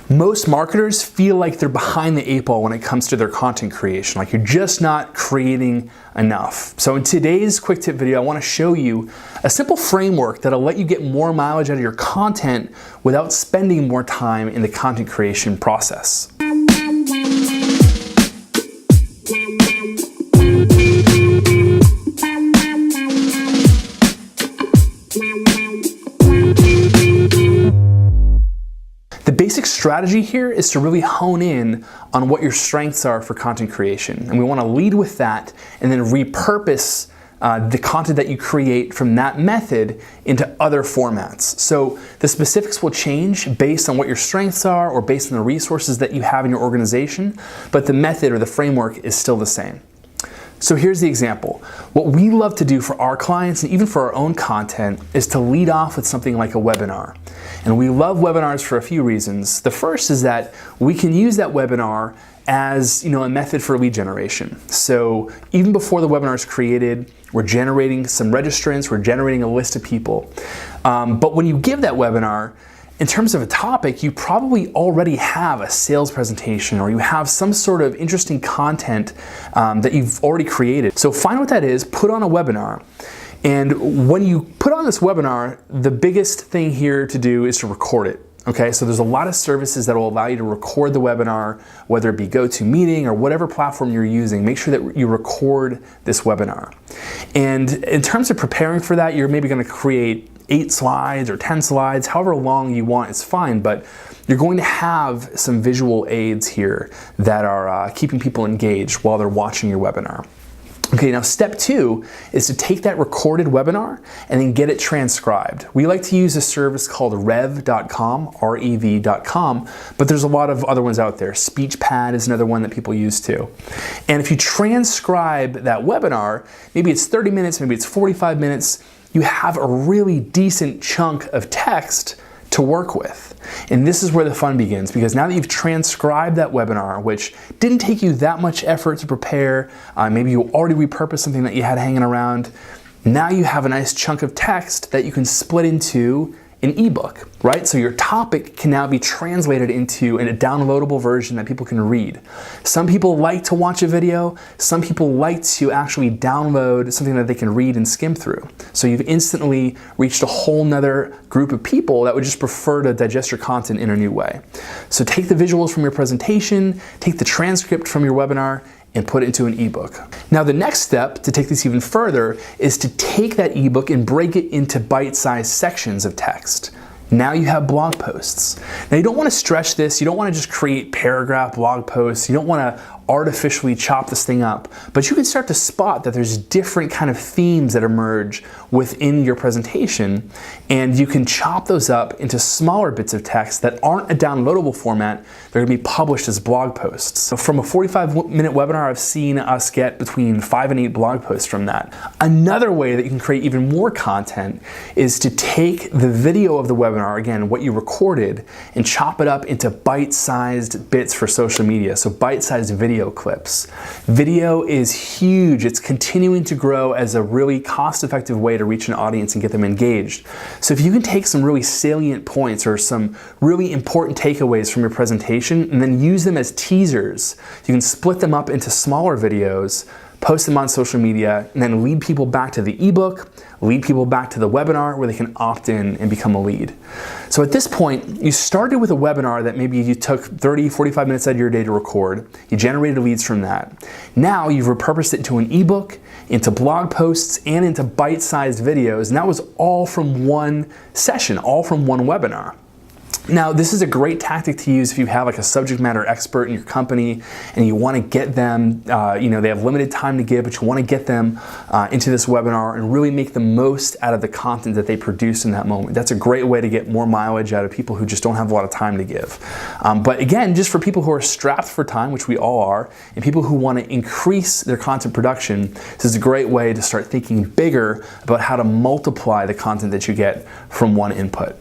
Most marketers feel like they're behind the 8 ball when it comes to their content creation, like you're just not creating enough. So in today's quick tip video, I want to show you a simple framework that'll let you get more mileage out of your content without spending more time in the content creation process. The basic strategy here is to really hone in on what your strengths are for content creation. And we want to lead with that and then repurpose the content that you create from that method into other formats. So the specifics will change based on what your strengths are or based on the resources that you have in your organization, but the method or the framework is still the same. So here's the example. What we love to do for our clients and even for our own content is to lead off with something like a webinar. And we love webinars for a few reasons. The first is that we can use that webinar as a method for lead generation. So even before the webinar is created, we're generating some registrants, we're generating a list of people. But when you give that webinar, in terms of a topic, you probably already have a sales presentation or you have some sort of interesting content that you've already created. So find what that is, put on a webinar. And when you put on this webinar, the biggest thing here to do is to record it. Okay, so there's a lot of services that will allow you to record the webinar, whether it be GoToMeeting or whatever platform you're using. Make sure that you record this webinar. And in terms of preparing for that, you're maybe going to create 8 slides or 10 slides, however long you want, it's fine, but you're going to have some visual aids here that are keeping people engaged while they're watching your webinar. Okay, now step 2 is to take that recorded webinar and then get it transcribed. We like to use a service called rev.com, R-E-V.com, but there's a lot of other ones out there. SpeechPad is another one that people use too. And if you transcribe that webinar, maybe it's 30 minutes, maybe it's 45 minutes, you have a really decent chunk of text to work with. And this is where the fun begins, because now that you've transcribed that webinar, which didn't take you that much effort to prepare, maybe you already repurposed something that you had hanging around, now you have a nice chunk of text that you can split into an ebook, right? So your topic can now be translated into a downloadable version that people can read. Some people like to watch a video, some people like to actually download something that they can read and skim through. So you've instantly reached a whole nother group of people that would just prefer to digest your content in a new way. So take the visuals from your presentation, take the transcript from your webinar, and put it into an ebook. Now the next step to take this even further is to take that ebook and break it into bite-sized sections of text. Now you have blog posts. Now you don't want to stretch this, you don't want to just create paragraph blog posts, you don't want to artificially chop this thing up, but you can start to spot that there's different kind of themes that emerge within your presentation, and you can chop those up into smaller bits of text that aren't a downloadable format. They're going to be published as blog posts. So from a 45-minute webinar, I've seen us get between 5 and 8 blog posts from that. Another way that you can create even more content is to take the video of the webinar, again, what you recorded, and chop it up into bite-sized bits for social media, so bite-sized video clips. Video is huge. It's continuing to grow as a really cost-effective way to reach an audience and get them engaged. So if you can take some really salient points or some really important takeaways from your presentation and then use them as teasers, you can split them up into smaller videos, post them on social media, and then lead people back to the ebook, lead people back to the webinar where they can opt in and become a lead. So at this point, you started with a webinar that maybe you took 30, 45 minutes out of your day to record. You generated leads from that. Now you've repurposed it into an ebook, into blog posts, and into bite-sized videos, and that was all from one session, all from one webinar. Now, this is a great tactic to use if you have like a subject matter expert in your company and you want to get them, they have limited time to give, but you want to get them into this webinar and really make the most out of the content that they produce in that moment. That's a great way to get more mileage out of people who just don't have a lot of time to give. But again, just for people who are strapped for time, which we all are, and people who want to increase their content production, this is a great way to start thinking bigger about how to multiply the content that you get from one input.